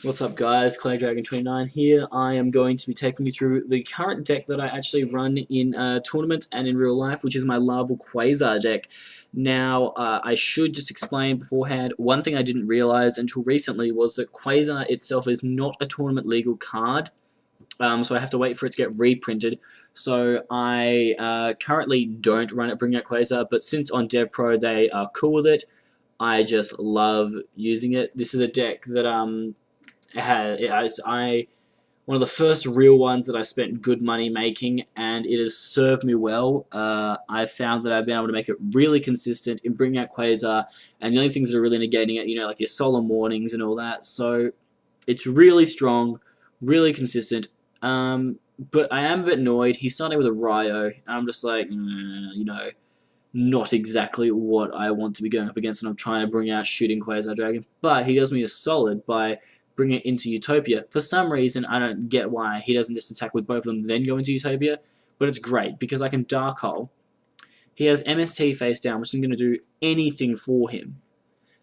What's up guys, Claydragon29 here. I am going to be taking you through the current deck that I actually run in tournaments and in real life, which is my Laval Quasar deck. Now, I should just explain beforehand, one thing I didn't realize until recently was that Quasar itself is not a tournament legal card. So I have to wait for it to get reprinted. So I currently don't run it Bring Out Quasar, but since on Devpro they are cool with it, I just love using it. This is a deck that one of the first real ones that I spent good money making, and it has served me well. I've found that I've been able to make it really consistent in bringing out Quasar, and the only things that are really negating it, like your solemn warnings and all that. So it's really strong, really consistent. But I am a bit annoyed. He's starting with a Ryo, and I'm just like, not exactly what I want to be going up against, and I'm trying to bring out shooting Quasar Dragon. But he does me a solid by bringing it into Utopia. For some reason, I don't get why he doesn't just attack with both of them, then go into Utopia. But it's great, because I can Dark Hole. He has MST face down, which isn't going to do anything for him.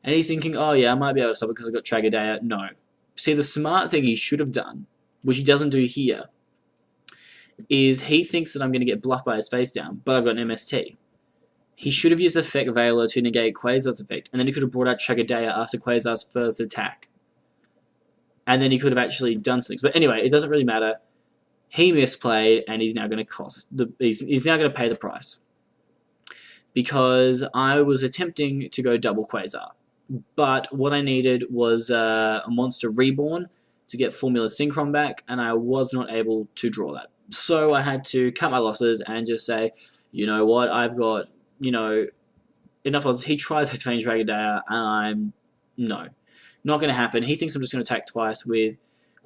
And he's thinking, oh yeah, I might be able to stop it because I've got Tragadea. No. See, the smart thing he should have done, which he doesn't do here, is he thinks that I'm going to get bluffed by his face down, but I've got an MST. He should have used Effect Veiler to negate Quasar's effect, and then he could have brought out Tragadea after Quasar's first attack. And then he could have actually done something. But anyway, it doesn't really matter. He misplayed, and he's now going to he's now going to pay the price. Because I was attempting to go double Quasar. But what I needed was a monster reborn to get Formula Synchron back, and I was not able to draw that. So I had to cut my losses and just say, you know what, I've got, enough losses. He tries to change Tragadea, and no. Not going to happen. He thinks I'm just going to attack twice with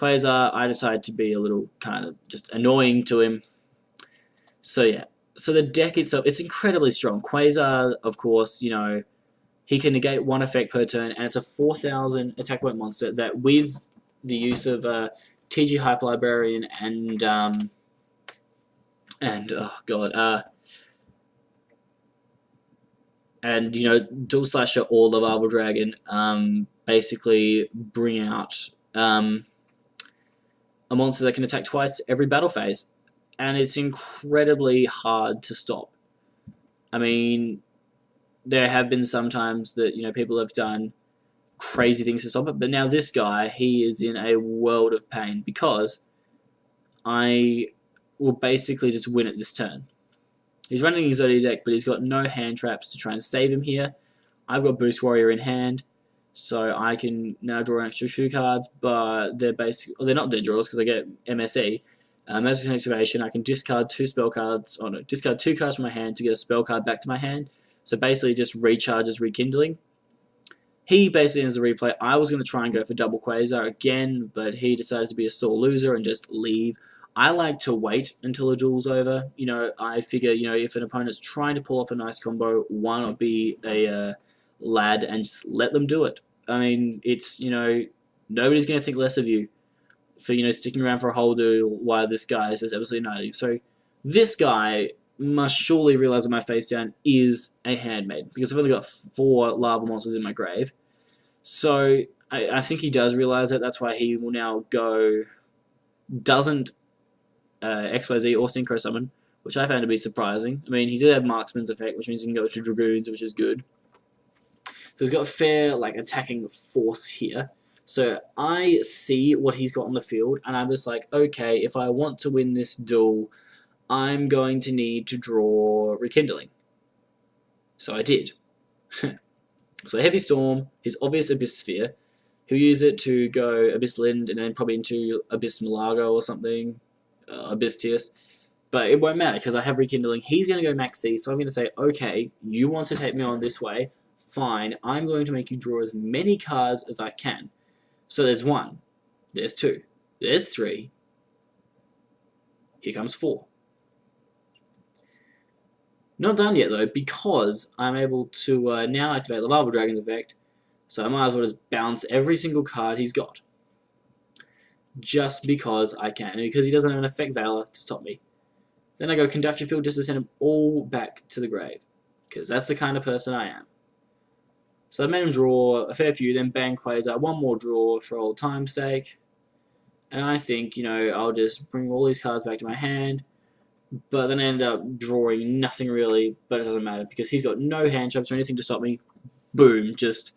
Quasar. I decide to be a little kind of just annoying to him. So yeah. So the deck itself, it's incredibly strong. Quasar, of course, he can negate one effect per turn, and it's a 4,000 attack point monster that with the use of TG Hyper Librarian and Dual Slasher or Laval Dragon, basically bring out a monster that can attack twice every battle phase, and it's incredibly hard to stop. I mean, there have been some times that people have done crazy things to stop it, but now this guy, he is in a world of pain because I will basically just win it this turn. He's running his Exodia deck, but he's got no hand traps to try and save him here. I've got Boost Warrior in hand, so I can now draw an extra 2 cards, but they're not dead draws because I get MSE. Magic Activation, I can discard 2 spell cards, discard 2 cards from my hand to get a spell card back to my hand. So basically just recharges Rekindling. He basically ends the replay. I was going to try and go for double Quasar again, but he decided to be a sore loser and just leave. I like to wait until a duel's over. I figure, if an opponent's trying to pull off a nice combo, why not be a lad and just let them do it? I mean, it's, nobody's going to think less of you for, sticking around for a whole duel while this guy says absolutely nothing. So this guy must surely realize that my face down is a handmaid, because I've only got 4 lava monsters in my grave. So I think he does realize it. That's why he will now go, doesn't XYZ or Synchro Summon, which I found to be surprising. I mean, he did have Marksman's effect, which means he can go to Dragoons, which is good. So he's got a fair attacking force here. So I see what he's got on the field, and I'm just like, okay, if I want to win this duel, I'm going to need to draw Rekindling. So I did. So Heavy Storm, his obvious Abyss Sphere. He'll use it to go Abyss Lind and then probably into Abyss Malago or something. Abyss Tierce. But it won't matter because I have Rekindling. He's going to go Max C, so I'm going to say, okay, you want to take me on this way? Fine, I'm going to make you draw as many cards as I can. So there's 1, there's 2, there's 3, here comes 4. Not done yet though, because I'm able to now activate the Laval Dragon's effect, so I might as well just bounce every single card he's got. Just because I can, and because he doesn't have an Effect Veiler to stop me. Then I go Conduction Field just to send him all back to the grave, because that's the kind of person I am. So I made him draw a fair few, then bang Quasar, one more draw for old time's sake. And I think, I'll just bring all these cards back to my hand. But then I end up drawing nothing really, but it doesn't matter because he's got no hand traps or anything to stop me. Boom, just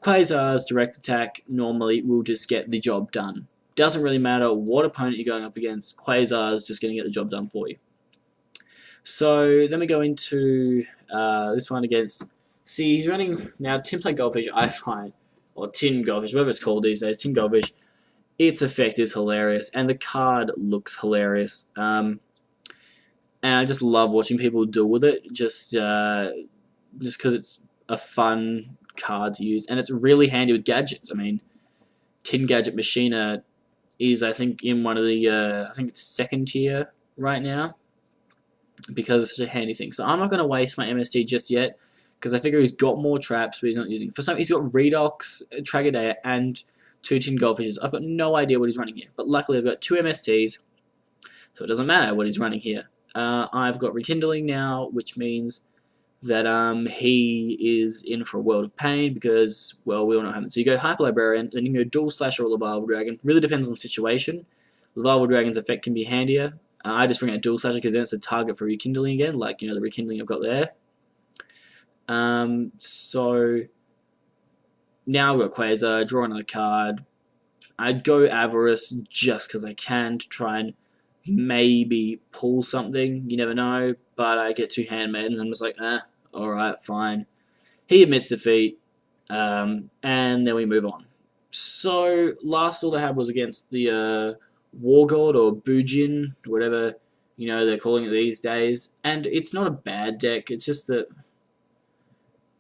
Quasar's direct attack normally will just get the job done. Doesn't really matter what opponent you're going up against, Quasar's just going to get the job done for you. So then we go into this one against... See, he's running now Tinplate Goldfish, I find, or Tin Goldfish, whatever it's called these days, Tin Goldfish. Its effect is hilarious, and the card looks hilarious. And I just love watching people deal with it, just because it's a fun card to use, and it's really handy with gadgets. I mean, Tin Gadget Machina is, I think, in one of the, I think it's second tier right now, because it's such a handy thing. So I'm not going to waste my MST just yet, because I figure he's got more traps, but he's not using. For some, he's got Redox, Tragadea, and 2 Tin Goldfishes. I've got no idea what he's running here, but luckily I've got 2 MSTs, so it doesn't matter what he's running here. I've got Rekindling now, which means that he is in for a world of pain because, well, we all know what happens. So you go Hyper Librarian, then you can go Dual Slasher or Laval Dragon. Really depends on the situation. Laval Dragon's effect can be handier. I just bring out Dual Slasher because then it's a target for Rekindling again, like, the Rekindling I've got there. So now I've got Quasar, draw another card. I'd go Avarice just because I can to try and maybe pull something. You never know, but I get 2 Handmaidens and I'm just like, alright, fine. He admits defeat, and then we move on. So, last all I had was against the War God or Bujin, whatever they're calling it these days. And it's not a bad deck, it's just that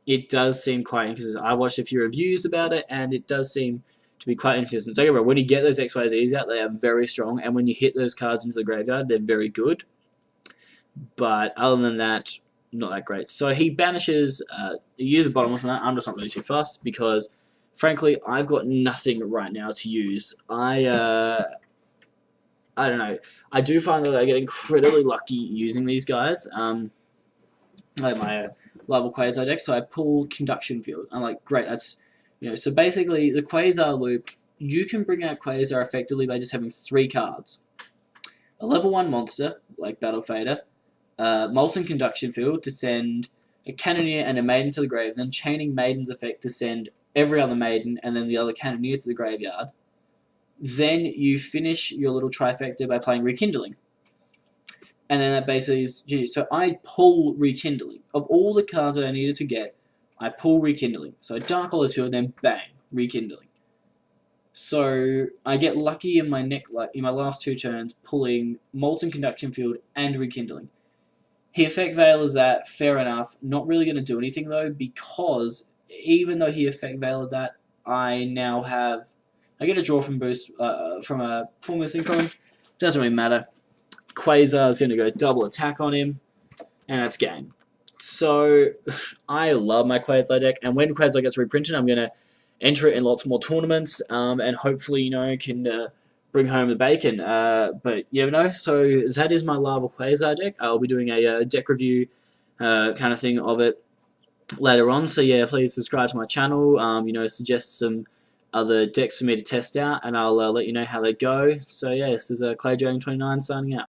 it does seem quite inconsistent. I watched a few reviews about it, and it does seem to be quite inconsistent. Don't get me wrong, when you get those XYZs out, they are very strong, and when you hit those cards into the graveyard, they're very good. But other than that, not that great. So he banishes, he uses Bottomless on that. I'm just not really too fussed, because, frankly, I've got nothing right now to use. I don't know. I do find that I get incredibly lucky using these guys. Like my Laval Quasar deck, so I pull Conduction Field. I'm like, great, that's... so basically, the Quasar loop, you can bring out Quasar effectively by just having 3 cards. A level 1 monster, like Battle Fader, Molten Conduction Field to send a Cannoneer and a Maiden to the grave, then Chaining Maiden's effect to send every other Maiden and then the other Cannoneer to the graveyard. Then you finish your little trifecta by playing Rekindling. And then that basically is genius. So I pull Rekindling. Of all the cards that I needed to get, I pull Rekindling. So I Dark Olive Field, then bang, Rekindling. So I get lucky in my in my last 2 turns, pulling Molten Conduction Field and Rekindling. He Effect Veil is that, fair enough. Not really going to do anything though, because even though he Effect Veiled that, I now have... I get a draw from boost from a Formula Synchron. Doesn't really matter. Quasar is going to go double attack on him, and that's game. So I love my Quasar deck, and when Quasar gets reprinted, I'm going to enter it in lots more tournaments, and hopefully, can bring home the bacon. But you never know. So that is my Laval Quasar deck. I'll be doing a deck review kind of thing of it later on. So yeah, please subscribe to my channel. Suggest some other decks for me to test out, and I'll let you know how they go. So yeah, this is Claydragon29 signing out.